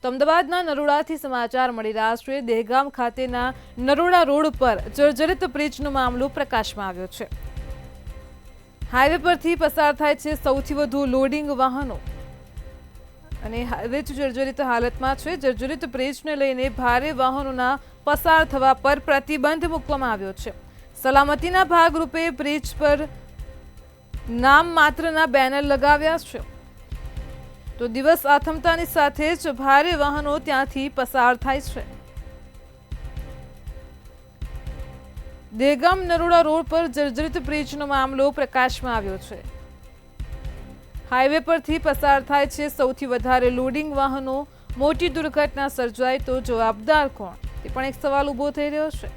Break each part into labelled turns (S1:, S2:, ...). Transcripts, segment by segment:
S1: તો અમદાવાદના નરોડાથી સમાચાર મળી રહ્યા છે। દહેગામ ખાતેના નરોડા રોડ પર જર્જરિત બ્રિજનો મામલો પ્રકાશમાં આવ્યો છે। હાઈવે પરથી પસાર થાય છે સૌથી વધુ લોડિંગ વાહનો અને હાઈવે જર્જરિત હાલતમાં છે। જર્જરિત બ્રિજને લઈને ભારે વાહનોના પસાર થવા પર પ્રતિબંધ મૂકવામાં આવ્યો છે। સલામતીના ભાગરૂપે બ્રિજ પર નામ માત્રના બેનર લગાવ્યા છે। તો દિવસ આથમતાની સાથે જ ભારે વાહનો ત્યાંથી પસાર થાય છે। દહેગામ નરોડા રોડ પર જર્જરિત બ્રિજનો મામલો પ્રકાશમાં આવ્યો છે। હાઈવે પરથી પસાર થાય છે સૌથી વધારે લોડિંગ વાહનો। મોટી દુર્ઘટના સર્જાય તો જવાબદાર કોણ, તે પણ એક સવાલ ઊભો થઈ રહ્યો છે।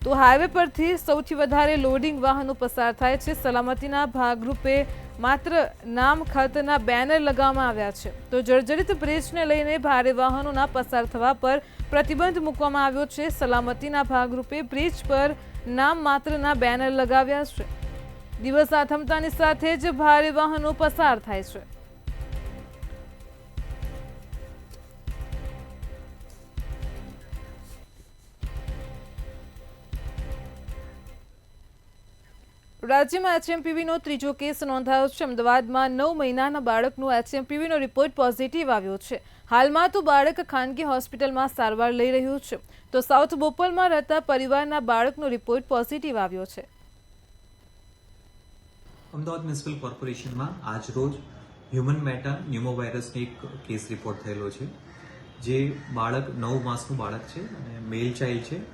S1: તો હાઈવે પરથી સૌથી વધારે લોડિંગ વાહનો પસાર થાય છે। સલામતીના ભાગરૂપે માત્ર નામ ખાતરના બેનર લગાવવામાં આવ્યા છે। તો જર્જરિત બ્રિજને લઈને ભારે વાહનોના પસાર થવા પર પ્રતિબંધ મૂકવામાં આવ્યો છે। સલામતીના ભાગરૂપે બ્રિજ પર નામ માત્રના બેનર લગાવ્યા છે। દિવસ આથમતાની સાથે જ ભારે વાહનો પસાર થાય છે। રાજ્યમાં એચએમપીવીનો ત્રીજો કેસ નોંધાયો છે। અમદાવાદમાં 9 મહિનાના બાળકનો એચએમપીવીનો રિપોર્ટ પોઝિટિવ આવ્યો છે। હાલમાં તો બાળક ખાનગી હોસ્પિટલમાં સારવાર લઈ રહ્યું છે। તો સાઉથ બોપલમાં રહેતા પરિવારના બાળકનો રિપોર્ટ પોઝિટિવ આવ્યો છે।
S2: અમદાવાદ મ્યુનિસિપલ કોર્પોરેશનમાં આજ રોજ હ્યુમન મેટા ન્યુમોવાયરસનો એક કેસ રિપોર્ટ થયેલો છે। જે બાળક 9 માસનું બાળક છે અને મેલ ચાઇલ્ડ છે।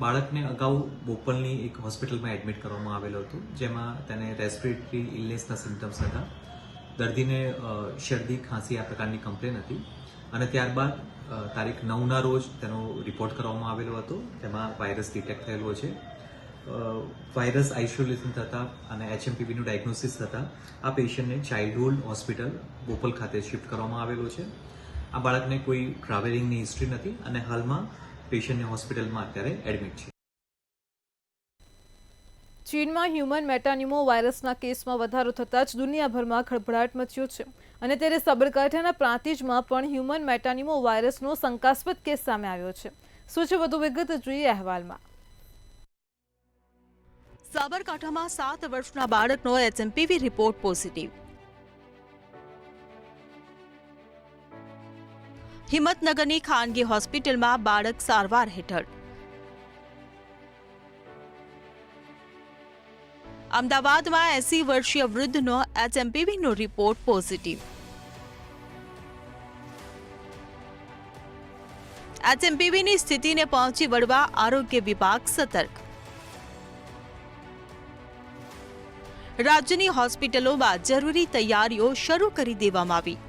S2: બાળકને અગાઉ બોપલની એક હોસ્પિટલમાં એડમિટ કરવામાં આવેલો હતો, જેમાં તેને રેસ્પિરેટરી ઇલનેસના સિમ્ટમ્સ હતા। દર્દીને શરદી ખાંસી આ પ્રકારની કમ્પ્લેન હતી અને ત્યારબાદ તારીખ 9ના રોજ તેનો રિપોર્ટ કરવામાં આવેલો હતો। તેમાં વાયરસ ડિટેક્ટ થયેલો છે। વાયરસ આઇસોલેશન થતાં અને એચએમપીવીનું ડાયગ્નોસિસ થતાં આ પેશન્ટને ચાઇલ્ડહુડ હોસ્પિટલ બોપલ ખાતે શિફ્ટ કરવામાં આવેલો છે। આ બાળકને કોઈ ટ્રાવેલિંગની હિસ્ટ્રી નથી અને હાલમાં પેશન્ટને હોસ્પિટલમાં અત્યારે એડમિટ છે।
S1: ચીનમાં હ્યુમન મેટાન્યુમો વાયરસના કેસમાં વધારો થતાં જ દુનિયાભરમાં ખળભળાટ મચ્યો છે અને ત્યારે સાબરકાંઠાના પ્રાંતિજમાં પણ હ્યુમન મેટાન્યુમો વાયરસનો શંકાસ્પદ કેસ સામે આવ્યો છે। શું છે વધુ વિગત જોઈએ અહેવાલમાં।
S3: સાબરકાંઠામાં 7 વર્ષના બાળકનો એચએમપીવી રિપોર્ટ પોઝિટિવ। હિંમતનગરની ખાનગી હોસ્પિટલમાં બાળક સારવાર હેઠળ। અમદાવાદમાં 80 વર્ષીય વૃદ્ધનો એચએમપીવીનો રિપોર્ટ પોઝિટિવ। એચએમપીવીની સ્થિતિને પહોંચી વળવા આરોગ્ય વિભાગ સતર્ક। રાજ્યની હોસ્પિટલોમાં જરૂરી તૈયારીઓ શરૂ કરી દેવામાં આવી।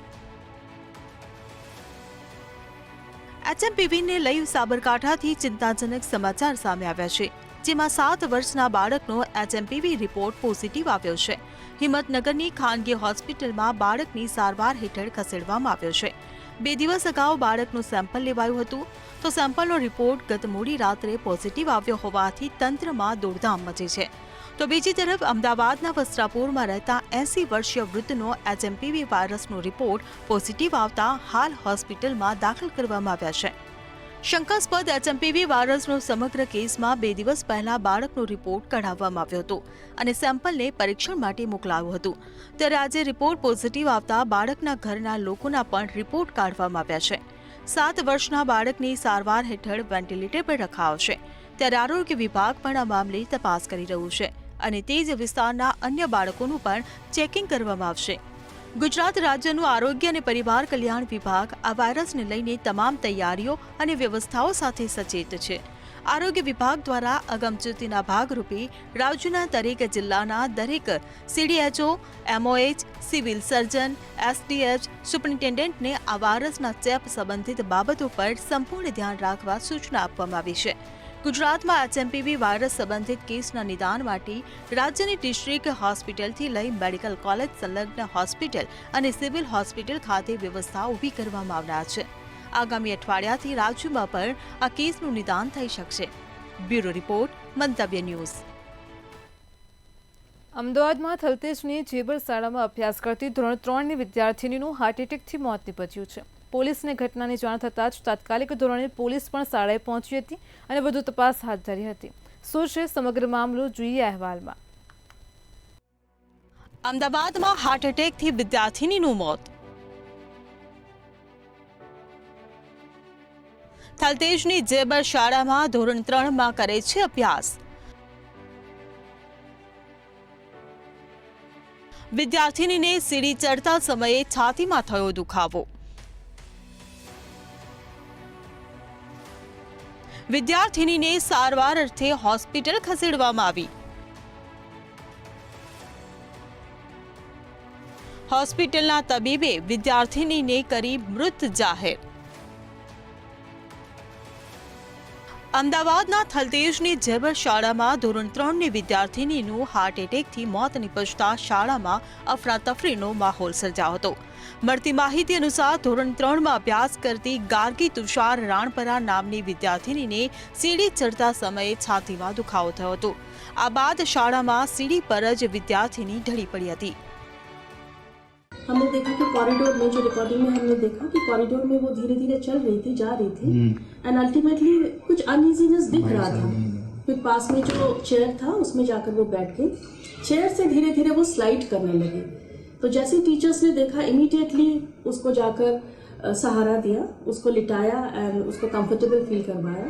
S3: એચએમપીવીને લઈ સાબરકાંઠાથી ચિંતાજનક સમાચાર સામે આવ્યા છે, જેમાં 7 વર્ષના બાળકનો એચએમપીવી રિપોર્ટ પોઝિટિવ આવ્યો છે। હિંમતનગરની ખાનગી હોસ્પિટલમાં બાળકની સારવાર હેઠળ ખસેડવામાં આવ્યો છે। 2 દિવસ અગાઉ બાળકનું સેમ્પલ લેવાયું હતું, તો સેમ્પલનો રિપોર્ટ ગત મોડી રાત્રે પોઝિટિવ આવ્યો હોવાથી તંત્રમાં દોડધામ મચી છે। તો બીજી તરફ અમદાવાદના વસ્ત્રાપુરમાં રહેતા 80 વર્ષીય વૃદ્ધનો એચએમપીવી વાયરસનો રિપોર્ટ પોઝિટિવ આવતા હાલ હોસ્પિટલમાં દાખલ કરવામાં આવ્યા છે। શંકાસ્પદ એચએમપીવી વાયરસનો સમગ્ર કેસમાં 2 દિવસ પહેલા બાળકનો રિપોર્ટ કઢાવવામાં આવ્યો હતો અને સેમ્પલને પરીક્ષણ માટે મોકલાયું હતું। ત્યારે આજે રિપોર્ટ પોઝિટિવ આવતા બાળકના ઘરના લોકોના પણ રિપોર્ટ કાઢવામાં આવ્યા છે। 7 વર્ષના બાળકની સારવાર હેઠળ વેન્ટિલેટર પર રખાયો છે। ત્યારે આરોગ્ય વિભાગ પણ આ મામલે તપાસ કરી રહ્યું છે અને તે જ વિસ્તારના અન્ય બાળકોનું પણ ચેકિંગ કરવામાં આવશે। ગુજરાત રાજ્યનું આરોગ્ય અને પરિવાર કલ્યાણ વિભાગ આ વાયરસને લઈને તમામ તૈયારીઓ અને વ્યવસ્થાઓ સાથે સચેત છે। આરોગ્ય વિભાગ દ્વારા અગમચેતીના ભાગરૂપે રાજ્યના દરેક જિલ્લાના દરેક CDHO, MOH, civil surgeon, SDH, સુપ્રિન્ટેન્ડન્ટને આ વાયરસના ચેપ સંબંધિત બાબતો પર સંપૂર્ણ ધ્યાન રાખવા સૂચના આપવામાં આવી છે। ગુજરાતમાં એચએમપીવી વાયરસ સંબંધિત કેસના નિદાન માટે રાજ્યની ડિસ્ટ્રિક્ટ હોસ્પિટલથી લઈ મેડિકલ કોલેજ સંલગ્ન હોસ્પિટલ અને સિવિલ હોસ્પિટલ ખાતે વ્યવસ્થા ઊભી કરવામાં આવનાર છે। આગામી અઠવાડિયાથી રાજ્યમાં પણ આ કેસનું નિદાન થઈ શકશે। બ્યુરો રિપોર્ટ, મંતવ્ય ન્યૂઝ।
S1: અમદાવાદમાં થલતેજની જેબર શાળામાં અભ્યાસ કરતી ધોરણ 3ની વિદ્યાર્થીનીનું હાર્ટ એટેકથી મોત નીપજ્યું છે। પોલીસને ઘટનાની જાણ થતાં જ તાત્કાલિક ધોરણે પોલીસ પણ શાળાએ પહોંચી હતી અને વધુ તપાસ હાથ ધરી હતી. શું છે સમગ્ર મામલો, જોઈએ અહેવાલમાં.
S3: અમદાવાદમાં હાર્ટ એટેકથી વિદ્યાર્થીનીનું મોત. થલતેજની જેબર શાળામાં ધોરણ 3માં કરે છે અભ્યાસ. વિદ્યાર્થીનીને સીડી ચડતા સમયે છાતીમાં થયો દુખાવો. વિદ્યાર્થીનીને સારવાર અર્થે હોસ્પિટલ ખસેડવામાં આવી. હોસ્પિટલના તબીબે વિદ્યાર્થીનીને કરી મૃત જાહેર. અમદાવાદના થલતેજની જેબર શાળામાં ધોરણ 3ની વિદ્યાર્થીનીનું હાર્ટ એટેકથી મોત નિપજતા શાળામાં અફરાતફરીનો માહોલ સર્જાયો હતો. મળતી માહિતી અનુસાર ધોરણ 3માં અભ્યાસ કરતી ગાર્ગી તુષાર રાણપરા નામની વિદ્યાર્થીનીને સીડી ચડતા સમયે છાતીમાં દુખાવો થયો હતો. આ બાદ શાળામાં સીડી પર જ વિદ્યાર્થીની ઢળી પડી હતી.
S4: हमने देखा कि कॉरिडोर में जो रिकॉर्डिंग में हमने देखा कि कॉरिडोर में वो धीरे धीरे चल रही थी, जा रही थी एंड अल्टीमेटली कुछ अनइजीनेस दिख रहा था. फिर पास में जो चेयर था उसमें जाकर वो बैठ गई. चेयर से धीरे धीरे वो स्लाइड करने लगी. तो जैसे टीचर्स ने देखा इमीडिएटली उसको जाकर सहारा दिया, उसको लिटाया एंड उसको कंफर्टेबल फील करवाया.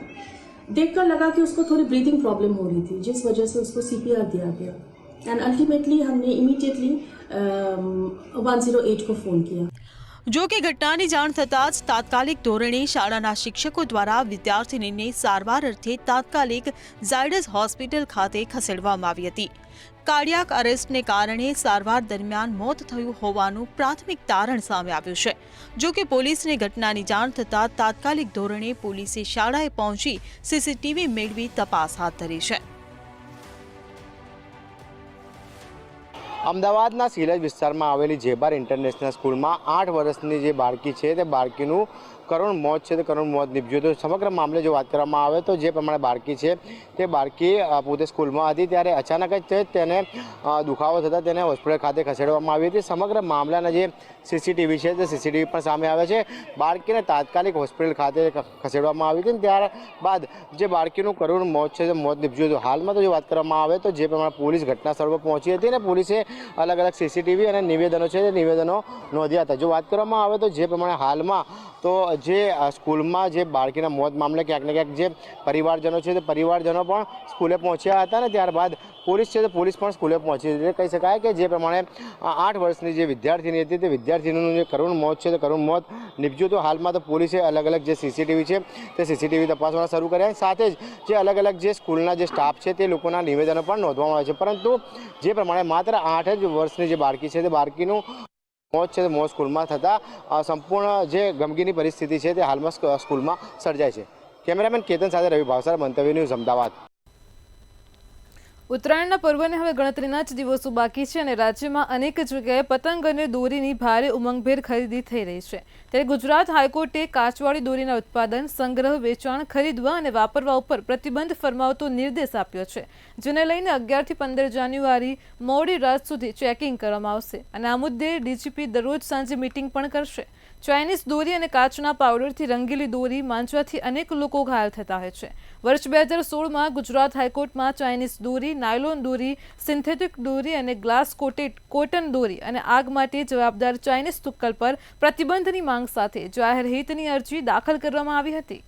S4: देखकर लगा कि उसको थोड़ी ब्रीदिंग प्रॉब्लम हो रही थी, जिस वजह से उसको CPR दिया गया एंड अल्टीमेटली हमने इमीडिएटली 108 को फोन किया.
S3: જો કે ઘટનાની જાણ થતાં જ તાત્કાલિક ધોરણે શાળાના શિક્ષકો દ્વારા વિદ્યાર્થીનીને સારવાર અર્થે તાત્કાલિક ઝાયડસ હોસ્પિટલ ખાતે ખસેડવામાં આવી હતી. કાર્ડિયાક અરેસ્ટને કારણે સારવાર દરમિયાન મોત થયું હોવાનું પ્રાથમિક તારણ સામે આવ્યું છે. જો કે પોલીસને ઘટનાની જાણ થતાં તાત્કાલિક ધોરણે પોલીસે શાળાએ પહોંચી CCTV મેળવી તપાસ હાથ ધરી છે.
S5: અમદાવાદના સિલજ વિસ્તારમાં આવેલી જેબાર ઇન્ટરનેશનલ સ્કૂલમાં 8 વર્ષની જે બાળકી છે તે બાળકીનું કરુણ મોત છે તે કરુણ મોત નીપજ્યું. તો સમગ્ર મામલે જો વાત કરવામાં આવે તો જે પ્રમાણે બાળકી છે તે બાળકી પોતે સ્કૂલમાં હતી ત્યારે અચાનક જ તેને દુખાવો થતાં તેને હોસ્પિટલ ખાતે ખસેડવામાં આવી હતી. સમગ્ર મામલાના જે CCTV છે તે CCTV પણ સામે આવે છે. બાળકીને તાત્કાલિક હોસ્પિટલ ખાતે ખસેડવામાં આવી હતી. ત્યારબાદ જે બાળકીનું કરુણ મોત છે તે મોત નીપજ્યું હતું. હાલમાં તો જો વાત કરવામાં આવે તો જે પ્રમાણે પોલીસ ઘટના સ્થળ પર પહોંચી હતી અને પોલીસે અલગ અલગ CCTV અને નિવેદનો છે તે નિવેદનો નોંધ્યા હતા. જો વાત કરવામાં આવે તો જે પ્રમાણે હાલમાં તો જે સ્કૂલમાં જે બાળકીના મોત મામલે ક્યાંક ને ક્યાંક જે પરિવારજનો છે તે પરિવારજનો પણ સ્કૂલે પહોંચ્યા હતા અને ત્યારબાદ પોલીસ છે તે પોલીસ પણ સ્કૂલે પહોંચી હતી. કહી શકાય કે જે પ્રમાણે 8 વર્ષની જે વિદ્યાર્થીની હતી તે વિદ્યાર્થીનું જે કરુણ મોત છે તે કરુણ મોત નીપજ્યું. તો હાલમાં તો પોલીસે અલગ અલગ જે CCTV છે તે CCTV તપાસવાના શરૂ કર્યા. સાથે જ જે અલગ અલગ જે સ્કૂલના જે સ્ટાફ છે તે લોકોના નિવેદનો પણ નોંધવામાં આવે છે. પરંતુ જે પ્રમાણે માત્ર 8 જ વર્ષની જે બાળકી છે તે બાળકીનું મોત છે મોત સ્કૂલમાં થતાં સંપૂર્ણ જે ગમગીની પરિસ્થિતિ છે તે હાલમાં સ્કૂલમાં સર્જાય છે. કેમેરામેન કેતન સાથે રવિ ભાવસાર, મંતવ્ય ન્યૂઝ, અમદાવાદ.
S1: ઉત્તરાયણના પર્વને હવે ગણતરીના જ દિવસો બાકી છે અને રાજ્યમાં અનેક જગ્યાએ પતંગ અને દોરીની ભારે ઉમંગભેર ખરીદી થઈ રહી છે. ત્યારે ગુજરાત હાઈકોર્ટે કાચવાળી દોરીના ઉત્પાદન, સંગ્રહ, વેચાણ, ખરીદવા અને વાપરવા ઉપર પ્રતિબંધ ફરમાવતો નિર્દેશ આપ્યો છે, જેને લઈને 11 થી 15 જાન્યુઆરી મોડી રાત સુધી ચેકિંગ કરવામાં આવશે અને આ મુદ્દે DGP દરરોજ સાંજે મીટિંગ પણ કરશે. ચાઇનીઝ દોરી અને કાચના પાવડરથી રંગેલી દોરી માંચવાથી અનેક લોકો ઘાયલ થતા હોય છે. વર્ષ 2016માં ગુજરાત હાઈકોર્ટમાં ચાઇનીઝ દોરી, નાયલોન દોરી, સિન્થેટિક દોરી અને ગ્લાસ કોટેડ કોટન દોરી અને આગ માટે જવાબદાર ચાઇનીઝ તુક્કલ પર પ્રતિબંધની માંગ સાથે જાહેર હિતની અરજી દાખલ કરવામાં આવી હતી.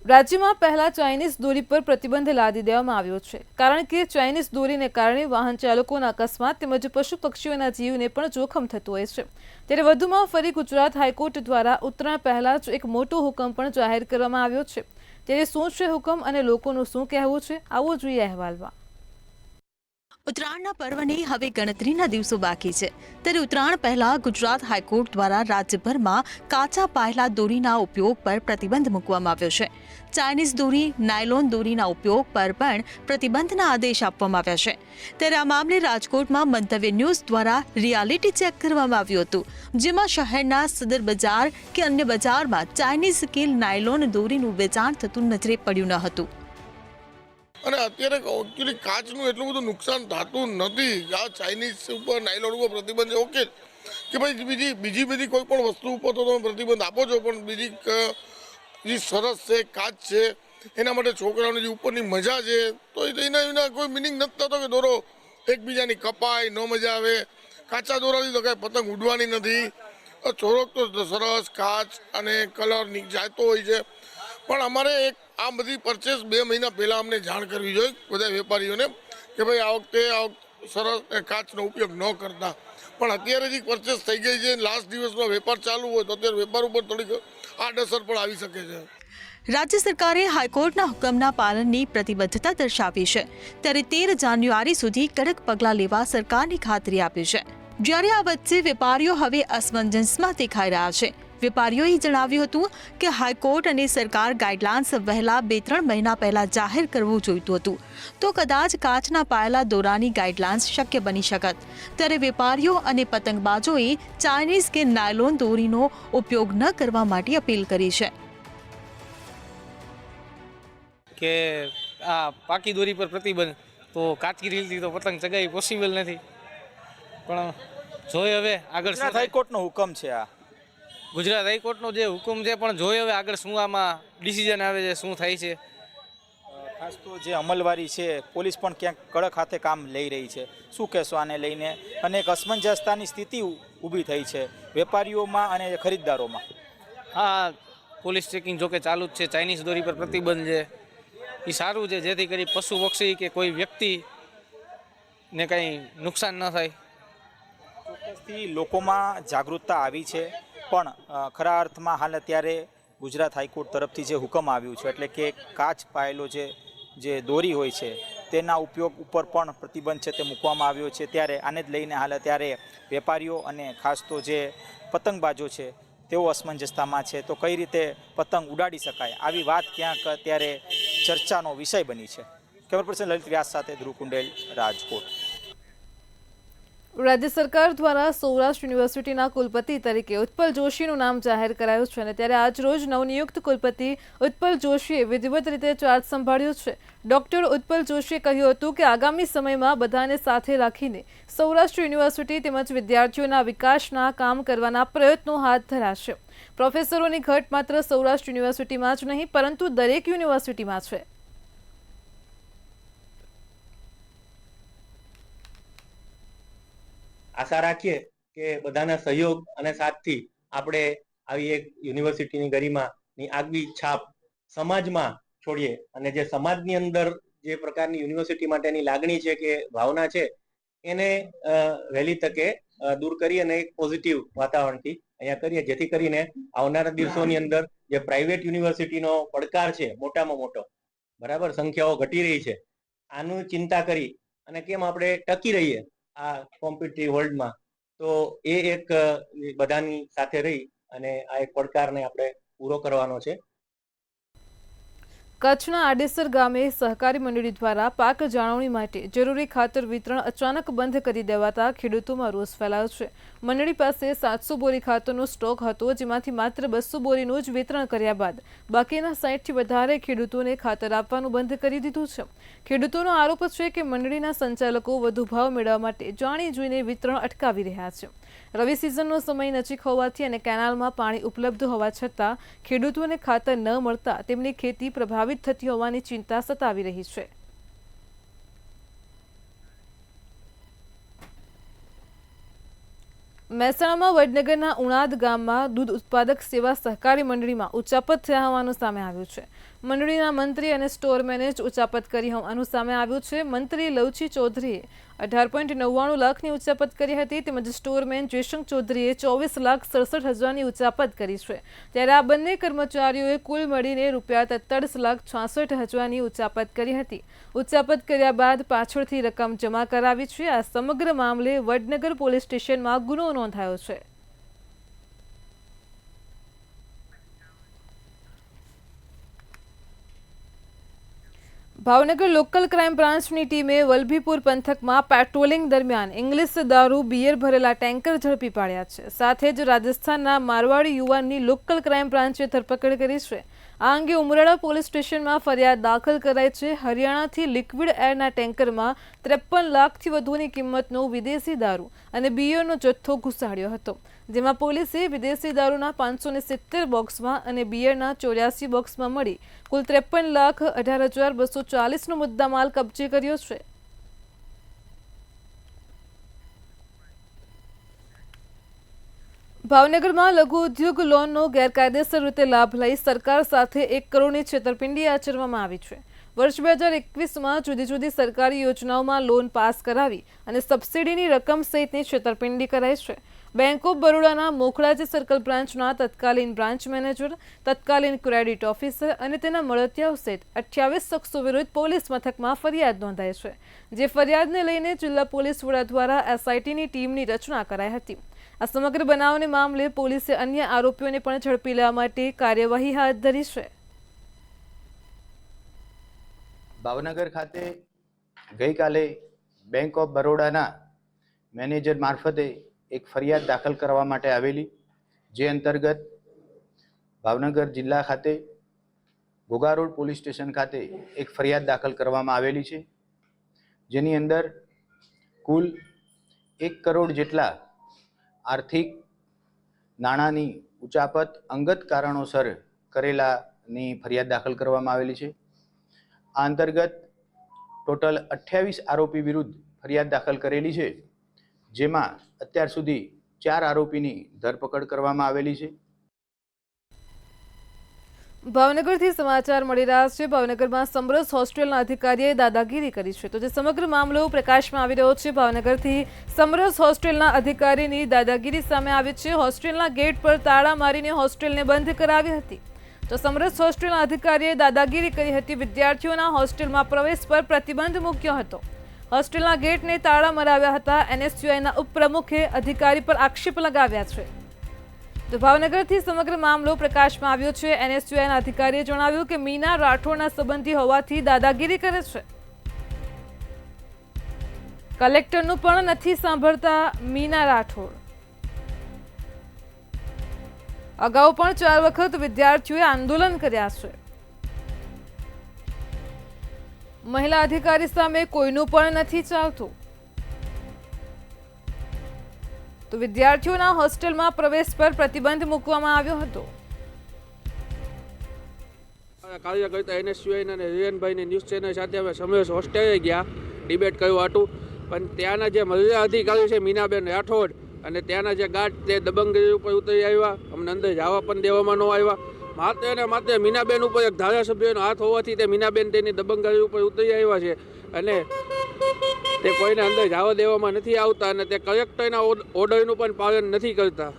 S1: રાજ્યમાં પહેલા ચાઇનીઝ દોરી પર પ્રતિબંધ લાદી દેવામાં આવ્યો છે, કારણ કે ચાઇનીઝ દોરીને કારણે વાહન ચાલકોના અકસ્માત તેમજ પશુ પક્ષીઓના જીવને પણ જોખમ થતું હોય છે. ત્યારે વધુમાં ફરી ગુજરાત હાઈકોર્ટ દ્વારા ઉત્તરાયણ પહેલા જ એક મોટો હુકમ પણ જાહેર કરવામાં આવ્યો છે. ત્યારે શું છે હુકમ અને લોકોનું શું કહેવું છે, આવો જોઈએ અહેવાલમાં.
S3: ઉત્તરાયણના પર્વની હવે ગણતરીના દિવસો બાકી છે. ત્યારે ઉત્તરાયણ પહેલા ગુજરાત હાઈકોર્ટ દ્વારા રાજ્યભરમાં કાચા પાયેલા દોરીના ઉપયોગ પર પ્રતિબંધ મૂકવામાં આવ્યો છે. ચાઇનીઝ દોરી, નાયલોન દોરીના ઉપયોગ પર પણ પ્રતિબંધના આદેશ આપવામાં આવ્યા છે. ત્યારે આ મામલે રાજકોટમાં મંતવ્ય ન્યૂઝ દ્વારા રિયાલિટી ચેક કરવામાં આવ્યું હતું, જેમાં શહેરના સદર બજાર કે અન્ય બજારમાં ચાઇનીઝ કે નાયલોન દોરીનું વેચાણ થતું નજરે પડ્યું ન હતું.
S6: અને અત્યારે એકચ્યુઅલી કાચનું એટલું બધું નુકસાન થતું નથી. આ ચાઇનીઝ ઉપર નાયલોન ઉપર પ્રતિબંધ છે, ઓકે કે ભાઈ બીજી બધી કોઈ પણ વસ્તુ ઉપર તો તમે પ્રતિબંધ આપો છો, પણ બીજી જે સરસ છે કાચ છે એના માટે છોકરાઓની જે ઉપરની મજા છે તો એના કોઈ મિનિંગ નથી થતો કે દોરો એકબીજાની કપાય ન મજા આવે. કાચા દોરાથી તો કાંઈ પતંગ ઉડવાની નથી. ચોરક તો સરસ કાચ અને કલર જાતો હોય છે, પણ અમારે એક આ બધી પરચેસ 2 મહિના પહેલાં અમને જાણ કરવી જોઈએ બધા વેપારીઓને કે ભાઈ આ વખતે સરસ કાચનો ઉપયોગ ન કરતા. પણ અત્યારે જે પરચેસ થઈ ગઈ છે, લાસ્ટ દિવસનો વેપાર ચાલુ હોય તો અત્યારે વેપાર ઉપર થોડીક આડઅસર પણ આવી શકે છે.
S3: રાજ્ય સરકારે હાઈકોર્ટના હુકમના પાલનની પ્રતિબદ્ધતા દર્શાવી છે, ત્યારે 13 જાન્યુઆરી સુધી કડક પગલાં લેવા સરકારની ખાતરી આપી છે. જ્યારે આ વચ્ચે વેપારીઓ હવે અસમંજસમાં દેખાઈ રહ્યા છે. વેપારીઓએ જણાવ્યું હતું કે હાઈકોર્ટ અને સરકાર ગાઈડલાઇન્સ વહેલા 2-3 મહિના પહેલા જાહેર કરવું જોઈતું હતું, તો કદાચ કાચના પાયેલા દોરાની ગાઈડલાઇન્સ શક્ય બની શકત. ત્યારે વેપારીઓ અને પતંગબાજોએ ચાઇનીઝ કે નાયલોન દોરીનો ઉપયોગ ન કરવા માટે અપીલ કરી છે.
S7: કે આ પાકી દોરી પર પ્રતિબંધ, તો કાચી રીલથી તો પતંગ ચગાવી પોસિબલ નથી. પણ જોઈએ હવે આગળ
S8: ગુજરાત હાઈકોર્ટનો હુકમ છે. આ
S7: ગુજરાત હાઈકોર્ટનો જે હુકમ છે, પણ જોઈએ હવે આગળ શું આમાં ડિસિઝન આવે છે, શું થાય છે.
S8: ખાસ તો જે અમલવારી છે, પોલીસ પણ ક્યાંક કડક હાથે કામ લઈ રહી છે. શું કહેશો આને લઈને? અને એક અસમંજસતાની સ્થિતિ ઊભી થઈ છે વેપારીઓમાં અને ખરીદદારોમાં.
S7: હા, પોલીસ ચેકિંગ જોકે ચાલુ જ છે. ચાઇનીઝ દોરી પર પ્રતિબંધ છે, એ સારું છે, જેથી કરી પશુ પક્ષી કે કોઈ વ્યક્તિને કંઈ નુકસાન ન થાય.
S8: ચોક્કસથી લોકોમાં જાગૃતતા આવી છે, પણ ખરા અર્થમાં હાલ અત્યારે ગુજરાત હાઈકોર્ટ તરફથી જે હુકમ આવ્યું છે, એટલે કે કાચ પાયેલો જે દોરી હોય છે તેના ઉપયોગ ઉપર પણ પ્રતિબંધ છે તે મૂકવામાં આવ્યો છે. ત્યારે આને જ લઈને હાલ અત્યારે વેપારીઓ અને ખાસ તો જે પતંગબાજો છે તેઓ અસમંજસતામાં છે. તો કઈ રીતે પતંગ ઉડાડી શકાય, આવી વાત ક્યાંક અત્યારે ચર્ચાનો વિષય બની છે. કેમેરા પર્સન લલિત વ્યાસ સાથે ધ્રુવ કુંડેલ, રાજકોટ.
S1: રાજ્ય સરકાર દ્વારા સૌરાષ્ટ્ર યુનિવર્સિટીના કુલપતિ તરીકે ઉત્પલ જોશીનું નામ જાહેર કરાયું છે અને ત્યારે આજ રોજ નવનિયુક્ત કુલપતિ ઉત્પલ જોશીએ વિધિવત રીતે ચાર્જ સંભાળ્યો છે. ડોક્ટર ઉત્પલ જોશીએ કહ્યું હતું કે આગામી સમયમાં બધાને સાથે રાખીને સૌરાષ્ટ્ર યુનિવર્સિટી તેમજ વિદ્યાર્થીઓના વિકાસના કામ કરવાના પ્રયત્નો હાથ ધરાશે. પ્રોફેસરોની ઘટ માત્ર સૌરાષ્ટ્ર યુનિવર્સિટીમાં જ નહીં પરંતુ દરેક યુનિવર્સિટીમાં છે.
S9: આશા રાખીએ કે બધાના સહયોગ અને સાથથી આપણે આવી એક યુનિવર્સિટીની ગરિમાની આગવી છાપ સમાજમાં છોડીએ અને જે સમાજની અંદર જે પ્રકારની યુનિવર્સિટી માટેની લાગણી છે કે ભાવના છે એને વહેલી તકે દૂર કરી અને એક પોઝિટિવ વાતાવરણથી અહીંયા કરીએ, જેથી કરીને આવનારા દિવસોની અંદર જે પ્રાઇવેટ યુનિવર્સિટીનો પડકાર છે મોટામાં મોટો, બરાબર, સંખ્યાઓ ઘટી રહી છે, આનું ચિંતા કરી અને કેમ આપણે ટકી રહીએ આ કોમ્પિટિટિવ વર્લ્ડમાં, તો એ એક બધાની સાથે રહી અને આ એક પડકારને આપણે પૂરો કરવાનો છે.
S1: કચ્છના આડેસર ગામે સહકારી મંડળી દ્વારા પાક જાળવણી માટે જરૂરી ખાતર વિતરણ અચાનક બંધ કરી દેવાતા ખેડૂતોમાં રોષ ફેલાયો છે. મંડળી પાસે 700 બોરી ખાતરનો સ્ટોક હતો, જેમાંથી માત્ર 200 બોરીનું જ વિતરણ કર્યા બાદ બાકીના 60થી વધારે ખેડૂતોને ખાતર આપવાનું બંધ કરી દીધું છે. ખેડૂતોનો આરોપ છે કે મંડળીના સંચાલકો વધુ ભાવ મેળવવા માટે જાણી જોઈને વિતરણ અટકાવી રહ્યા છે. રવિ સિઝનનો સમય નજીક હોવાથી અને કેનાલમાં પાણી ઉપલબ્ધ હોવા છતાં ખેડૂતોને ખાતર ન મળતા તેમની ખેતી પ્રભાવિત થતી હોવાની ચિંતા સતાવી રહી છે. મહેસાણામાં વડનગરના ઉણાદ ગામમાં દૂધ ઉત્પાદક સેવા સહકારી મંડળીમાં ઉચાપત થયા હોવાનું સામે આવ્યું છે. મંડળીના મંત્રી અને સ્ટોરમેને જ ઉચાપત કરી હોવાનું સામે આવ્યું છે. મંત્રી લવચી ચૌધરીએ 18.99 લાખની ઉચાપત કરી હતી, તેમજ સ્ટોરમેન જયશંક ચૌધરીએ 24,67,000ની ઉચાપત કરી છે. ત્યારે આ બંને કર્મચારીઓએ કુલ મળીને ₹43,66,000ની ઉચાપત કરી હતી. ઉચાપત કર્યા બાદ પાછળથી રકમ જમા કરાવી છે. આ સમગ્ર મામલે વડનગર પોલીસ સ્ટેશનમાં ગુનો નોંધાયો છે. ભાવનગર લોકલ ક્રાઇમ બ્રાન્ચની ટીમે વલભીપુર પંથકમાં પેટ્રોલિંગ દરમિયાન ઇંગ્લિશ દારૂ બિયર ભરેલા ટેન્કર ઝડપી પાડ્યા છે. સાથે જ રાજસ્થાનના મારવાડી યુવાનની લોકલ ક્રાઇમ બ્રાન્ચે ધરપકડ કરી છે. આ અંગે ઉમરાળા પોલીસ સ્ટેશનમાં ફરિયાદ દાખલ કરાઈ છે. હરિયાણાથી લિક્વિડ એરના ટેન્કરમાં 53 લાખથી વધુની કિંમતનો વિદેશી દારૂ અને બિયરનો જથ્થો ઘુસાડ્યો હતો, જેમાં પોલીસે વિદેશી દારૂના 570 બોક્સમાં અને બિયરના 84 બોક્સમાં મળી કુલ 53,18,240નો મુદ્દામાલ કબજે કર્યો છે. ભાવનગરમાં લઘુ ઉદ્યોગ લોનનો ગેરકાયદેસર રીતે લાભ લઈ સરકાર સાથે 1 કરોડની છેતરપિંડી આચરવામાં આવી છે. વર્ષ 2021માં જુદી જુદી સરકારી યોજનાઓમાં લોન પાસ કરાવી અને સબસિડીની રકમ સહિતની છેતરપિંડી કરાઈ છે. બેંક ઓફ બરોડાના મોખડાજી સર્કલ બ્રાન્ચના તત્કાલીન બ્રાન્ચ મેનેજર, તત્કાલીન ક્રેડિટ ઓફિસર અને તેના મળતિયાઓ સહિત 28 શખ્સો વિરુદ્ધ પોલીસ મથકમાં ફરિયાદ નોંધાઈ છે. જે ફરિયાદને લઈને જિલ્લા પોલીસ વડા દ્વારા એસઆઈટીની ટીમની રચના કરાઈ હતી. આ સમગ્ર બનાવને મામલે પોલીસે અન્ય આરોપીઓને પણ ઝડપી લેવા માટે કાર્યવાહી હાથ ધરી છે.
S10: ભાવનગર ખાતે ગઈકાલે બેંક ઓફ બરોડાના મેનેજર મારફતે એક ફરિયાદ દાખલ કરવા માટે આવેલી, જે અંતર્ગત ભાવનગર જિલ્લા ખાતે ઘોઘા રોડ પોલીસ સ્ટેશન ખાતે એક ફરિયાદ દાખલ કરવામાં આવેલી છે, જેની અંદર કુલ 1 કરોડ જેટલા આર્થિક નાણાંની ઉચાપત અંગત કારણોસર કરેલાની ફરિયાદ દાખલ કરવામાં આવેલી છે. આ અંતર્ગત ટોટલ 28 આરોપી વિરુદ્ધ ફરિયાદ દાખલ કરેલી છે, જેમાં અત્યાર સુધી 4 આરોપીની ધરપકડ કરવામાં આવેલી છે.
S1: ભાવનગરથી સમાચાર મળી રહ્યા છે. ભાવનગરમાં સમરસ હોસ્ટેલના અધિકારીએ દાદાગીરી કરી છે. તો જે સમગ્ર મામલો પ્રકાશમાં આવી રહ્યો છે, ભાવનગરથી સમરસ હોસ્ટેલના અધિકારીની દાદાગીરી સામે આવી છે. હોસ્ટેલના ગેટ પર તાળા મારીને હોસ્ટેલને બંધ કરાવી હતી. તો સમરસ હોસ્ટેલના અધિકારીએ દાદાગીરી કરી હતી. વિદ્યાર્થીઓના હોસ્ટેલમાં પ્રવેશ પર પ્રતિબંધ મૂક્યો હતો. હોસ્ટેલના ગેટને તાળા મરાવ્યા હતા. એનએસયુઆઈના ઉપપ્રમુખે અધિકારી પર આક્ષેપ લગાવ્યા છે. તો ભાવનગરથી સમગ્ર મામલો પ્રકાશમાં આવ્યો છે. એનએસયુઆઈના અધિકારીએ જણાવ્યું કે મીના રાઠોડના સંબંધી હોવાથી દાદાગીરી કરે છે. કલેક્ટરનું પણ નથી સાંભળતા મીના રાઠોડ. અગાઉ પણ 4 વખત વિદ્યાર્થીઓએ આંદોલન કર્યા છે. મહિલા અધિકારી સામે કોઈનું પણ નથી ચાલતું. તો વિદ્યાર્થીઓના હોસ્ટેલમાં પ્રવેશ પર પ્રતિબંધ મૂકવામાં આવ્યો હતો.
S11: કાર્ય કરતા એનએસયુઆઈ અને રિયનભાઈની ન્યૂઝ ચેનલ સાથે અમે સમરસ હોસ્ટેલે ગયા ડિબેટ કર્યું હતું, પણ ત્યાંના જે મહિલા અધિકારી છે મીનાબેન રાઠોડ અને ત્યાંના જે ગાર્ડ તે દબંગગીરી ઉપર ઉતરી આવ્યા. અમને અંદર જવા પણ દેવામાં ન આવ્યા. માત્ર ને માત્ર મીનાબેન ઉપર એક ધારાસભ્યનો હાથ હોવાથી તે મીનાબેન તેની દબંગગીરી ઉપર ઉતરી આવ્યા છે અને તે કોઈને અંદર જવા દેવામાં નથી આવતા અને તે કલેક્ટરના ઓર્ડરનું પણ પાલન નથી કરતા.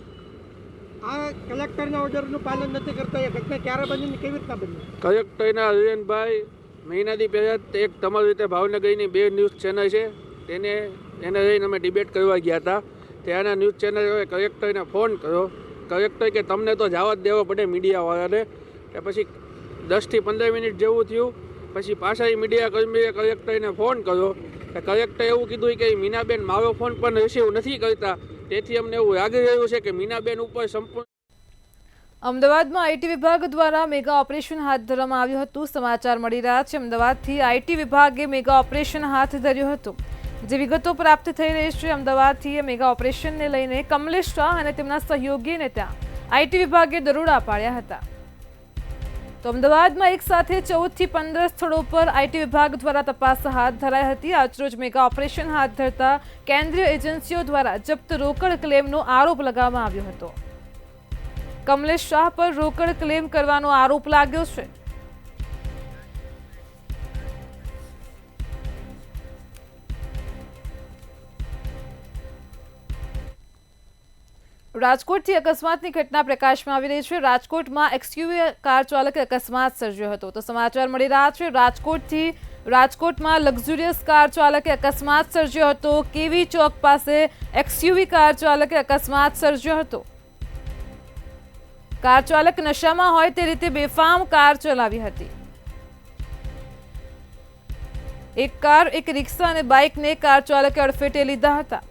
S12: આ કલેક્ટરના ઓર્ડરનું પાલન નથી કરતા એ ઘટના ક્યારે બની કેવી રીતના બની?
S11: કલેક્ટરના રિયનભાઈ મહિનાથી પહેલાં એક તમારી રીતે ભાવનગરની 2 ન્યૂઝ ચેનલ છે એને લઈને અમે ડિબેટ કરવા ગયા હતા. ત્યાંના ન્યૂઝ ચેનલોએ કલેક્ટરને ફોન કર્યો. કલેક્ટર કે તમને તો જવા જ દેવો પડે મીડિયાવાળાને. કે પછી 10 થી 15 મિનિટ જેવું થયું. પછી પાછા મીડિયા કર્મીએ કલેક્ટરને ફોન કર્યો. કલેક્ટરે એવું કીધું કે મીનાબેન મારો ફોન પણ રિસીવ નથી કરતા. તેથી અમને એવું લાગી રહ્યું છે કે મીનાબેન ઉપર સંપૂર્ણ.
S1: અમદાવાદમાં આઈટી વિભાગ દ્વારા મેગા ઓપરેશન હાથ ધરવામાં આવ્યું હતું. સમાચાર મળી રહ્યા છે અમદાવાદથી આઈટી વિભાગે મેગા ઓપરેશન હાથ ધર્યું હતું. જે વિગતો પ્રાપ્ત થઈ રહી છે, અમદાવાદથી મેગા ઓપરેશનને લઈને કમલેશ શાહ અને તેમના સહયોગીને ત્યાં આઈટી વિભાગે દરોડા પાડ્યા હતા. તો અમદાવાદમાં એક સાથે 14 થી 15 સ્થળો પર આઈટી વિભાગ દ્વારા તપાસ હાથ ધરાઈ હતી. આજરોજ મેગા ઓપરેશન હાથ ધરતા કેન્દ્રીય એજન્સીઓ દ્વારા જપ્ત રોકડ ક્લેમનો આરોપ લગાવવામાં આવ્યો હતો. કમલેશ શાહ પર રોકડ ક્લેમ કરવાનો આરોપ લાગ્યો છે. રાજકોટથી અકસ્માતની ઘટના પ્રકાશમાં આવી રહી છે. રાજકોટમાં એક્સયુવી કાર ચાલકે અકસ્માત સર્જ્યો હતો. તો સમાચાર મળી રહ્યા છે રાજકોટમાં લક્ઝુરિયસ કાર ચાલકે અકસ્માત સર્જ્યો હતો. કેવી ચોક પાસે એક્સયુવી કાર ચાલકે અકસ્માત સર્જ્યો હતો. કાર ચાલક નશામાં હોય તે રીતે બેફામ કાર ચલાવી હતી. એક કાર, એક રિક્ષા અને બાઇકને કાર ચાલકે અડફેટે લીધા હતા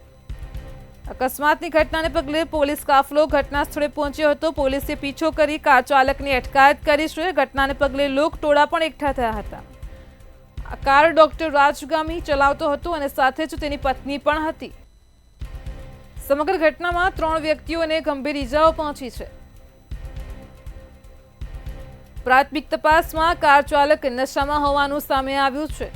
S1: અકસ્માતની ઘટનાને પગલે પોલીસ કાફલો ઘટના સ્થળે પહોંચ્યો હતો. પોલીસે પીછો કરી કાર ચાલકની અટકાયત કરી છે. ઘટનાને પગલે લોકટોળા પણ એકઠા થયા હતા. આ કાર ડોક્ટર રાજગામી ચલાવતો હતો અને સાથે જ તેની પત્ની પણ હતી. સમગ્ર ઘટનામાં 3 વ્યક્તિઓને ગંભીર ઈજાઓ પહોંચી છે. પ્રાથમિક તપાસમાં કાર ચાલક નશામાં હોવાનું સામે આવ્યું છે.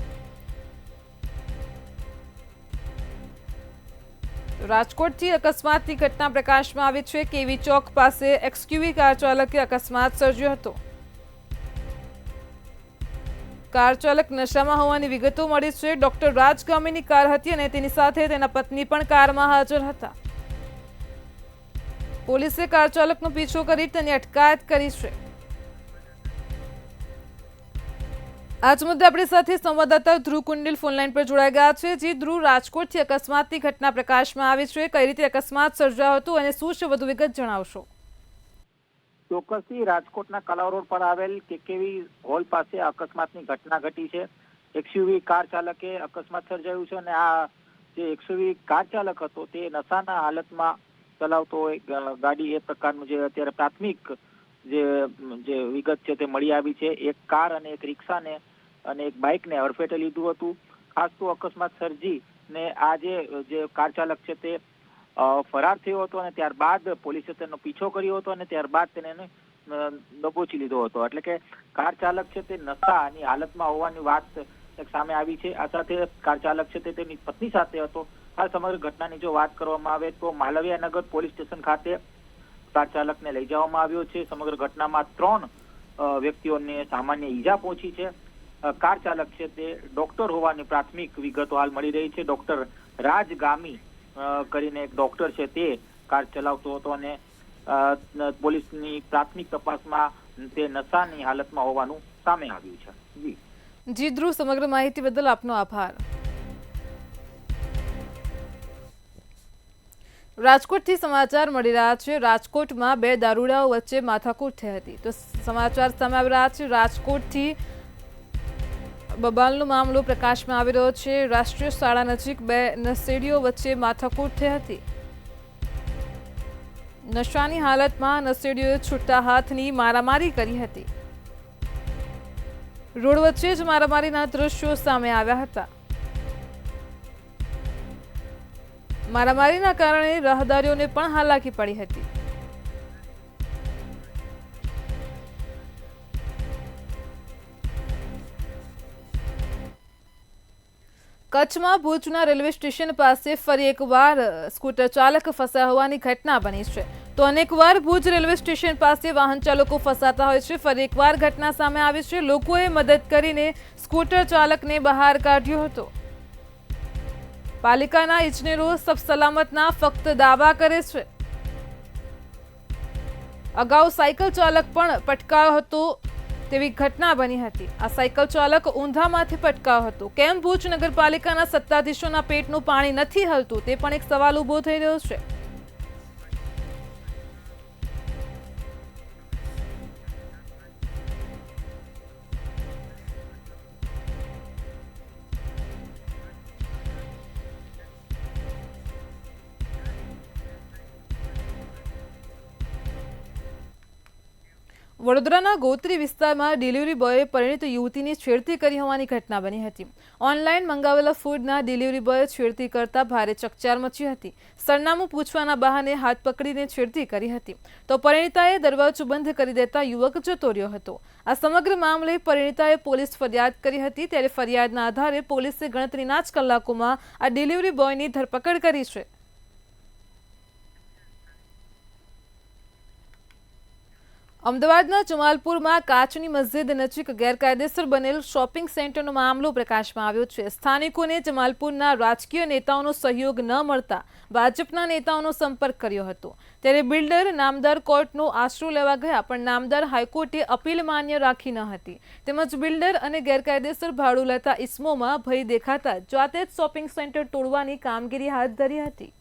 S1: રાજકોટથી અકસ્માતની ઘટના પ્રકાશમાં આવી છે. કેવી ચોક પાસે એક્સયુવી કાર ચાલકે અકસ્માત સર્જ્યો હતો. કાર ચાલક નશામાં હોવાની વિગતો મળી છે. ડોક્ટર રાજગામીની કાર હતી અને તેની સાથે તેના પત્ની પણ કારમાં હાજર હતા. પોલીસે કાર ચાલકનો પીછો કરી તેની અટકાયત કરી છે. આજ મુદ્દે આપણી સાથે સંવાદદાતા ધ્રુવ કુંડિલ ફોનલાઈન પર જોડાઈ ગયા છે. જે ધ્રુવ, રાજકોટથી અકસ્માતની ઘટના પ્રકાશમાં આવી છે. કઈ રીતે અકસ્માત સર્જાયો હતો અને શું છે વધુ વિગત જણાવશો?
S13: ચોક્કસથી રાજકોટના કલાવ રોડ પર આવેલ કેકેવી હોલ પાસે અકસ્માતની ઘટના ઘટી છે. એક્સયુવી કાર ચાલકે અકસ્માત સર્જાયું છે અને આ જે એક્સયુવી કાર ચાલક હતો તે નશાના હાલતમાં ચલાવતો હોય ગાડી, એ પ્રકારનું જે અત્યારે પ્રાથમિક જે વિગત છે તે મળી આવી છે. એક કાર અને એક રિક્ષાને અને એક બાઇકને અડફેટે લીધું હતું. ખાસ તો અકસ્માત સર્જી ને આ જે કાર ચાલક છે તે ફરાર થયો હતો અને ત્યારબાદ પોલીસે તેનો પીછો કર્યો હતો અને ત્યારબાદ તેને દબોચી લીધો હતો. એટલે કે કાર ચાલક છે તે નશાની હાલતમાં હોવાની વાત સામે આવી છે. આ સાથે કાર ચાલક છે તે તેની પત્ની સાથે હતો. આ સમગ્ર ઘટનાની જો વાત કરવામાં આવે તો માલવીયાનગર પોલીસ સ્ટેશન ખાતે કાર ચાલકને લઈ જવામાં આવ્યો છે. સમગ્ર ઘટનામાં 3 વ્યક્તિઓને સામાન્ય ઈજા પહોંચી છે. કાર ચાલક છે તે ડોક્ટર હોવાની પ્રાથમિક વિગતો હાલ મળી રહી છે. ડોક્ટર રાજગામી કરીને એક ડોક્ટર છે તે કાર ચલાવતો હતો અને પોલીસની પ્રાથમિક તપાસમાં તે નશાની હાલતમાં હોવાનું સામે આવ્યું છે.
S1: જી ધ્રુવ, સમગ્ર માહિતી બદલ આપનો આભાર. રાજકોટથી સમાચાર મળી રહ્યા છે. રાજકોટમાં 2 દારૂડાઓ વચ્ચે માથાકૂટ થઈ હતી. તો સમાચાર સામે આવી રહ્યા છે. રાજકોટથી બબાલનો મામલો પ્રકાશમાં આવી રહ્યો છે. રાષ્ટ્રીય શાળા નજીક 2 નશેડીઓ વચ્ચે માથાકૂટ થઈ હતી. નશાની હાલતમાં નશેડીઓએ છૂટા હાથની મારામારી કરી હતી. રોડ વચ્ચે જ મારામારીના દ્રશ્યો સામે આવ્યા હતા. મારામારીના કારણે રાહદારીઓને પણ હાલાકી પડી હતી. કચ્છમાં ભુજના રેલવે સ્ટેશન પાસે ફરી એકવાર સ્કૂટર ચાલક ફસાયા હોવાની ઘટના બની છે. તો અનેકવાર ભુજ રેલવે સ્ટેશન પાસે વાહન ચાલકો ફસાતા હોય છે. ફરી એકવાર ઘટના સામે આવી છે. લોકોએ મદદ કરીને સ્કૂટર ચાલકને બહાર કાઢ્યો હતો. પાલિકાના ઇજનેરો સબ સલામતના ફક્ત દાવા કરે છે. અગાઉ સાયકલ ચાલક પણ પટકાયો હતો તેવી ઘટના બની હતી. આ સાયકલ ચાલક ઊંધામાંથી પટકાયો હતો. કેમ ભુજ નગરપાલિકાના સત્તાધીશોના પેટનું પાણી નથી હલતું તે પણ એક સવાલ ઊભો થઈ રહ્યો છે. વડોદરાના ગોત્રી વિસ્તારમાં ડિલિવરી બોયે પરિણીત યુવતીની છેડતી કરી હોવાની ઘટના બની હતી. ઓનલાઈન મંગાવેલા ફૂડના ડિલિવરી બોયે છેડતી કરતા ભારે ચકચાર મચી હતી. સરનામું પૂછવાના બહાને હાથ પકડીને છેડતી કરી હતી. તો પરિણીતાએ દરવાજો બંધ કરી દેતા યુવક જતો રહ્યો હતો. આ સમગ્ર મામલે પરિણીતાએ પોલીસ ફરિયાદ કરી હતી. ત્યારે ફરિયાદના આધારે પોલીસે ગણતરીના જ કલાકોમાં આ ડિલિવરી બોયની ધરપકડ કરી છે. અમદાવાદના જમાલપુરમાં કાચની મસ્જિદ નજીક ગેરકાયદેસર બનેલ શોપિંગ સેન્ટરનો મામલો પ્રકાશમાં આવ્યો છે. સ્થાનિકોને જમાલપુરના રાજકીય નેતાઓનો સહયોગ ન મળતા ભાજપના નેતાઓનો સંપર્ક કર્યો હતો. ત્યારે બિલ્ડર નામદાર કોર્ટનો આશરો લેવા ગયા, પણ નામદાર હાઈકોર્ટે અપીલ માન્ય રાખી ન હતી. તેમજ બિલ્ડર અને ગેરકાયદેસર ભાડું લેતા ઇસમોમાં ભય દેખાતા જાતે જ શોપિંગ સેન્ટર તોડવાની કામગીરી હાથ ધરી હતી.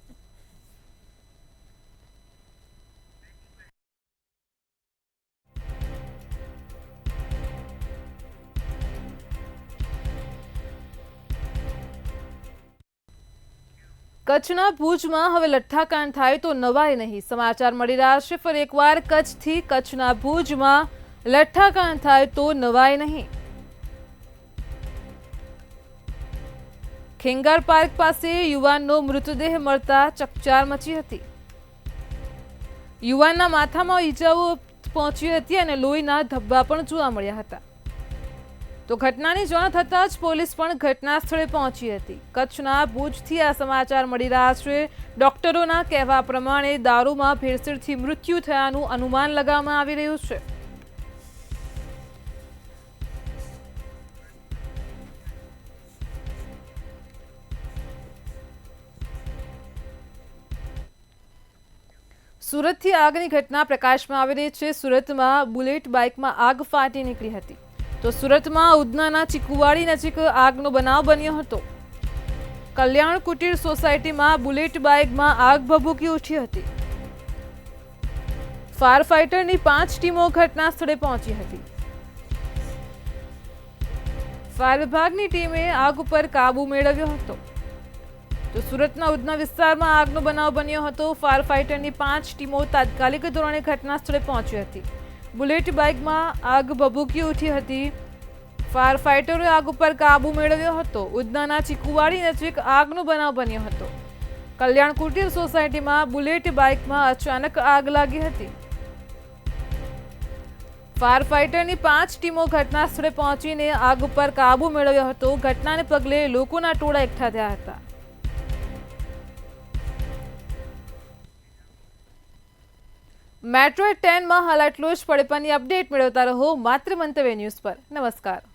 S1: કચ્છના ભુજમાં હવે લઠ્ઠાકાંડ થાય તો નવાય નહીં. સમાચાર મળી રહ્યા છે ફરી એકવાર કચ્છથી. કચ્છના ભુજમાં લઠ્ઠાકાંડ થાય તો નવાય નહીં. ખેંગાર પાર્ક પાસે યુવાનનો મૃતદેહ મળતા ચકચાર મચી હતી. યુવાનના માથામાં ઈજાઓ પહોંચી હતી અને લોહીના ધબ્બા પણ જોવા મળ્યા હતા. તો ઘટનાની જાણ થતાં જ પોલીસ પણ ઘટના સ્થળે પહોંચી હતી. કચ્છના ભુજથી આ સમાચાર મળી રહ્યા છે. ડોક્ટરોના કહેવા પ્રમાણે દારૂમાં ભેળસેળથી મૃત્યુ થયાનું અનુમાન લગાવવામાં આવી રહ્યું છે. સુરતથી આગની ઘટના પ્રકાશમાં આવી રહી છે. સુરતમાં બુલેટ બાઇકમાં આગ ફાટી નીકળી હતી. તો સુરતમાં ઉધનાના ચીકુવાડી નજીક આગનો બનાવ બન્યો હતો. કલ્યાણ કુટીર સોસાયટીમાં બુલેટ બાઇકમાં આગ ભભૂકી ઉઠી હતી. ફાયર ફાઇટરની 5 ટીમો ઘટના સ્થળે પહોંચી હતી. ફાયર વિભાગની ટીમે આગ ઉપર કાબુ મેળવ્યો હતો. તો સુરતના ઉધના વિસ્તારમાં આગનો બનાવ બન્યો હતો. ફાયર ફાઇટરની 5 ટીમો તાત્કાલિક ધોરણે ઘટના સ્થળે પહોંચી હતી. બુલેટ બાઇકમાં આગ ભભૂકી ઉઠી હતી. ફાયર ફાઇટરોએ આગ ઉપર કાબુ મેળવ્યો હતો. ઉધનાના ચીકુવાડી નજીક આગનો બનાવ બન્યો હતો. કલ્યાણ કુટીર સોસાયટીમાં બુલેટ બાઇકમાં અચાનક આગ લાગી હતી. ફાયર ફાઇટરની 5 ટીમો ઘટના સ્થળે પહોંચીને આગ ઉપર કાબુ મેળવ્યો હતો. ઘટનાને પગલે લોકોના ટોળા એકઠા થયા હતા. મેટ્રો 10 માં હાલ આટલું જ. પડે પણની અપડેટ મેળવતા રહો માત્ર મંતવ્ય ન્યૂઝ પર. નમસ્કાર.